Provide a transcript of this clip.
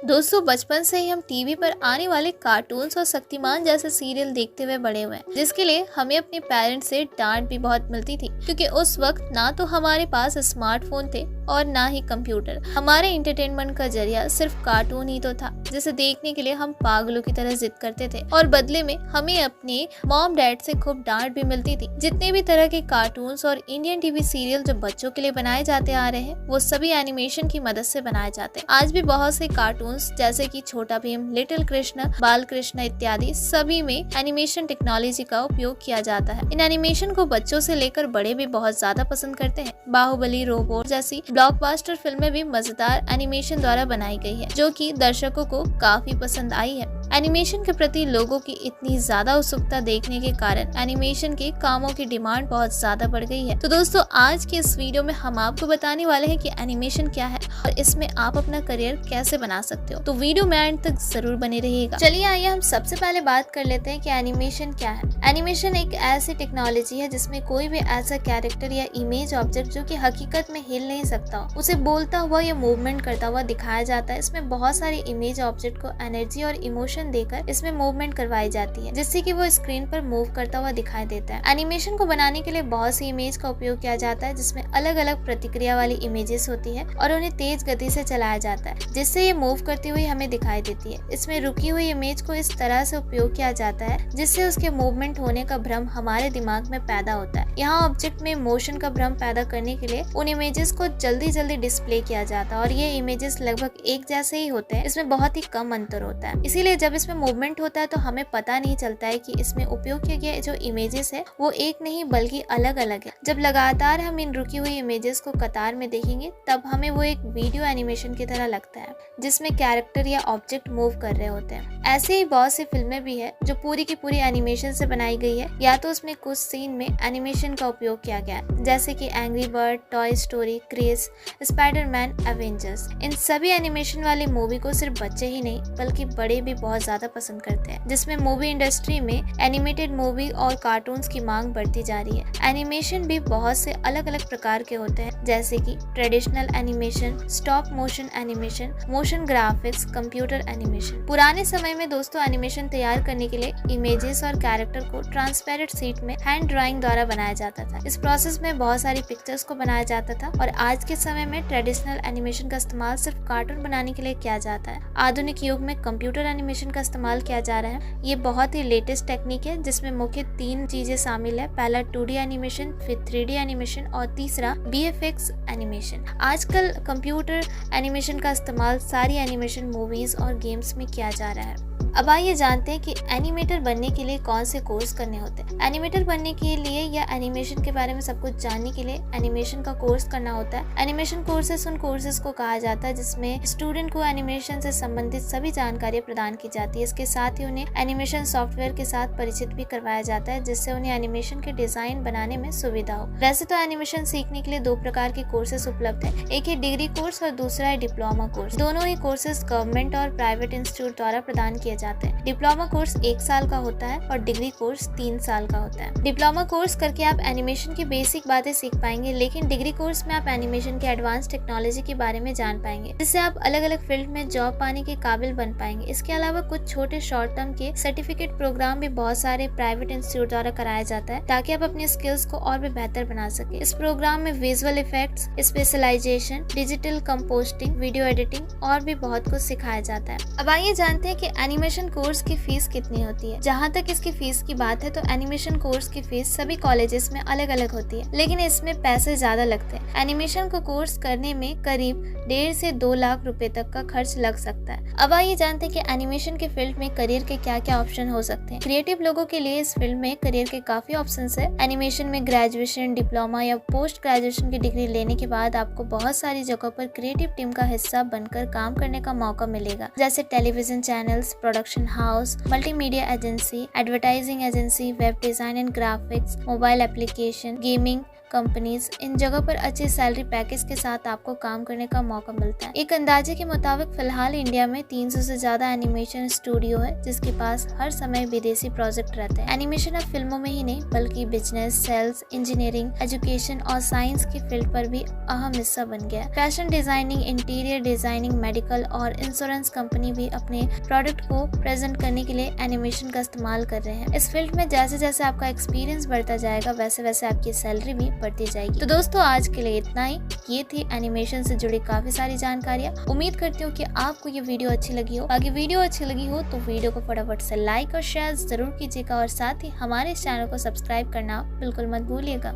दोस्तों बचपन से ही हम टीवी पर आने वाले कार्टून्स और शक्तिमान जैसे सीरियल देखते हुए बड़े हुए हैं, जिसके लिए हमें अपने पेरेंट्स से डांट भी बहुत मिलती थी, क्योंकि उस वक्त ना तो हमारे पास स्मार्टफोन थे और ना ही कंप्यूटर। हमारे एंटरटेनमेंट का जरिया सिर्फ कार्टून ही तो था, जिसे देखने के लिए हम पागलों की तरह जिद करते थे और बदले में हमें अपने मॉम डैड से खूब डांट भी मिलती थी। जितने भी तरह के कार्टून्स और इंडियन टीवी सीरियल जो बच्चों के लिए बनाए जाते आ रहे हैं, वो सभी एनिमेशन की मदद से बनाए जाते हैं। आज भी बहुत से कार्टून जैसे कि छोटा भीम, लिटिल कृष्ण, बाल कृष्ण इत्यादि सभी में एनिमेशन टेक्नोलॉजी का उपयोग किया जाता है। इन एनिमेशन को बच्चों से लेकर बड़े भी बहुत ज्यादा पसंद करते हैं। बाहुबली, रोबोट जैसी ब्लॉकबस्टर फिल्में भी मजेदार एनिमेशन द्वारा बनाई गई है, जो कि दर्शकों को काफी पसंद आई है। एनिमेशन के प्रति लोगों की इतनी ज्यादा उत्सुकता देखने के कारण एनिमेशन के कामों की डिमांड बहुत ज्यादा बढ़ गई है। तो दोस्तों आज के इस वीडियो में हम आपको बताने वाले हैं कि एनिमेशन क्या है और इसमें आप अपना करियर कैसे बना सकते हो। तो वीडियो में एंड तक जरूर बने रहिएगा। चलिए आइए हम सबसे पहले बात कर लेते हैं कि एनिमेशन क्या है। एनिमेशन एक ऐसी टेक्नोलॉजी है जिसमें कोई भी ऐसा कैरेक्टर या इमेज ऑब्जेक्ट जो कि हकीकत में हिल नहीं सकता, उसे बोलता हुआ या मूवमेंट करता हुआ दिखाया जाता है। इसमें बहुत सारी इमेज ऑब्जेक्ट को एनर्जी और इमोशन देकर इसमें मूवमेंट करवाई जाती है, जिससे कि वो स्क्रीन पर मूव करता हुआ दिखाई देता है। एनिमेशन को बनाने के लिए बहुत सी इमेज का उपयोग किया जाता है, जिसमें अलग अलग प्रतिक्रिया वाली इमेजेस होती है और उन्हें तेज गति से चलाया जाता है, जिससे ये मूव करती हुई हमें दिखाई देती है। इसमें रुकी हुई इमेज को इस तरह से उपयोग किया जाता है जिससे उसके मूवमेंट होने का भ्रम हमारे दिमाग में पैदा होता है। यहाँ ऑब्जेक्ट में मोशन का भ्रम पैदा करने के लिए उन इमेजेस को जल्दी जल्दी डिस्प्ले किया जाता है और ये इमेजेस लगभग एक जैसे ही होते हैं। इसमें बहुत ही कम अंतर होता है, इसीलिए जब इसमें मूवमेंट होता है तो हमें पता नहीं चलता है कि इसमें उपयोग किए गए जो इमेजेस है वो एक नहीं बल्कि अलग अलग है। जब लगातार हम इन रुकी हुई इमेजेस को कतार में देखेंगे तब हमें वो एक वीडियो एनिमेशन की तरह लगता है, जिसमें कैरेक्टर या ऑब्जेक्ट मूव कर रहे होते हैं। ऐसे ही बहुत सी फिल्में भी है जो पूरी की पूरी एनिमेशन से बनाई गई है, या तो उसमें कुछ सीन में एनिमेशन का उपयोग किया गया है, जैसे कि एंग्री बर्ड, टॉय स्टोरी, क्रेज, स्पाइडरमैन, एवेंजर्स। इन सभी एनिमेशन वाली मूवी को सिर्फ बच्चे ही नहीं बल्कि बड़े भी बहुत ज्यादा पसंद करते हैं, जिसमें मूवी इंडस्ट्री में एनिमेटेड मूवी और कार्टून्स की मांग बढ़ती जा रही है। एनिमेशन भी बहुत से अलग अलग प्रकार के होते हैं, जैसे कि traditional animation, stop motion animation, motion graphics, computer animation. पुराने समय में दोस्तों एनिमेशन तैयार करने के लिए इमेजेस और कैरेक्टर को ट्रांसपेरेंट शीट में हैंड ड्राइंग द्वारा बनाया जाता था। इस प्रोसेस में बहुत सारी पिक्चर्स को बनाया जाता था और आज के समय में ट्रेडिशनल एनिमेशन का इस्तेमाल सिर्फ कार्टून बनाने के लिए किया जाता है। आधुनिक युग में कंप्यूटर एनिमेशन का इस्तेमाल किया जा रहा है। ये बहुत ही लेटेस्ट टेक्निक है जिसमें मुख्य 3 चीजें शामिल है। पहला 2D एनिमेशन, फिर 3D एनिमेशन और तीसरा VFX एनिमेशन। आजकल कंप्यूटर एनिमेशन का इस्तेमाल सारी एनिमेशन मूवीज और गेम्स में किया जा रहा है। अब आइए जानते हैं कि एनिमेटर बनने के लिए कौन से कोर्स करने होते हैं। एनिमेटर बनने के लिए या एनिमेशन के बारे में सब कुछ जानने के लिए एनिमेशन का कोर्स करना होता है। एनिमेशन कोर्सेस उन कोर्सेस को कहा जाता है जिसमें स्टूडेंट को एनिमेशन से संबंधित सभी जानकारी प्रदान की जाती है। इसके साथ ही उन्हें एनिमेशन सॉफ्टवेयर के साथ परिचित भी करवाया जाता है, जिससे उन्हें एनिमेशन के डिजाइन बनाने में सुविधा हो। वैसे तो एनिमेशन सीखने के लिए 2 प्रकार के कोर्सेस उपलब्ध है, एक है डिग्री कोर्स और दूसरा है डिप्लोमा कोर्स। दोनों ही कोर्सेस गवर्नमेंट और प्राइवेट इंस्टीट्यूट द्वारा प्रदान किए जाते हैं। डिप्लोमा कोर्स 1 साल का होता है और डिग्री कोर्स 3 साल का होता है। डिप्लोमा कोर्स करके आप एनिमेशन की बेसिक बातें सीख पाएंगे, लेकिन डिग्री कोर्स में आप एनिमेशन के एडवांस टेक्नोलॉजी के बारे में जान पाएंगे, जिससे आप अलग अलग फील्ड में जॉब पाने के काबिल बन पाएंगे। इसके अलावा कुछ छोटे शॉर्ट टर्म के सर्टिफिकेट प्रोग्राम भी बहुत सारे प्राइवेट इंस्टीट्यूट द्वारा कराया जाता है, ताकि आप अपनी स्किल्स को और भी बेहतर बना सके। इस प्रोग्राम में visual effects, specialization, digital composting, video editing और भी बहुत कुछ सिखाया जाता है। अब आइए जानते हैं कि एनिमेशन कोर्स की फीस कितनी होती है। जहाँ तक इसकी फीस की बात है तो एनिमेशन कोर्स की फीस सभी कॉलेजेस में अलग अलग होती है, लेकिन इसमें पैसे ज्यादा लगते हैं। एनिमेशन को कोर्स करने में करीब 1.5 से 2 लाख रुपए तक का खर्च लग सकता है। अब आइए जानते हैं कि एनिमेशन के फील्ड में करियर के क्या क्या ऑप्शन हो सकते हैं। क्रिएटिव लोगों के लिए इस फील्ड में करियर के काफी ऑप्शन है। एनिमेशन में ग्रेजुएशन, डिप्लोमा या पोस्ट ग्रेजुएशन की डिग्री लेने के बाद आपको बहुत सारी जगहों पर क्रिएटिव टीम का हिस्सा बनकर काम करने का मौका मिलेगा, जैसे television channels, production house, multimedia agency, advertising agency, web design and graphics, mobile application, gaming, companies, इन जगह पर अच्छे सैलरी पैकेज के साथ आपको काम करने का मौका मिलता है। एक अंदाजे के मुताबिक फिलहाल इंडिया में 300 से ज्यादा एनिमेशन स्टूडियो है जिसके पास हर समय विदेशी प्रोजेक्ट रहते हैं। एनिमेशन अब फिल्मों में ही नहीं बल्कि बिजनेस, सेल्स, इंजीनियरिंग, एजुकेशन और साइंस की फील्ड पर भी अहम हिस्सा बन गया है। Fashion designing, interior designing, medical और इंश्योरेंस कंपनी भी अपने प्रोडक्ट को प्रेजेंट करने के लिए एनिमेशन का इस्तेमाल कर रहे हैं। इस फील्ड में जैसे जैसे आपका एक्सपीरियंस बढ़ता जाएगा वैसे वैसे आपकी सैलरी भी बढ़ती जाएगी। तो दोस्तों आज के लिए इतना ही। ये थी एनिमेशन से जुड़ी काफी सारी जानकारियां। उम्मीद करती हूँ कि आपको ये वीडियो अच्छी लगी हो। अगर वीडियो अच्छी लगी हो तो वीडियो को फटाफट से लाइक और शेयर जरूर कीजिएगा और साथ ही हमारे इस चैनल को सब्सक्राइब करना बिल्कुल मत भूलिएगा।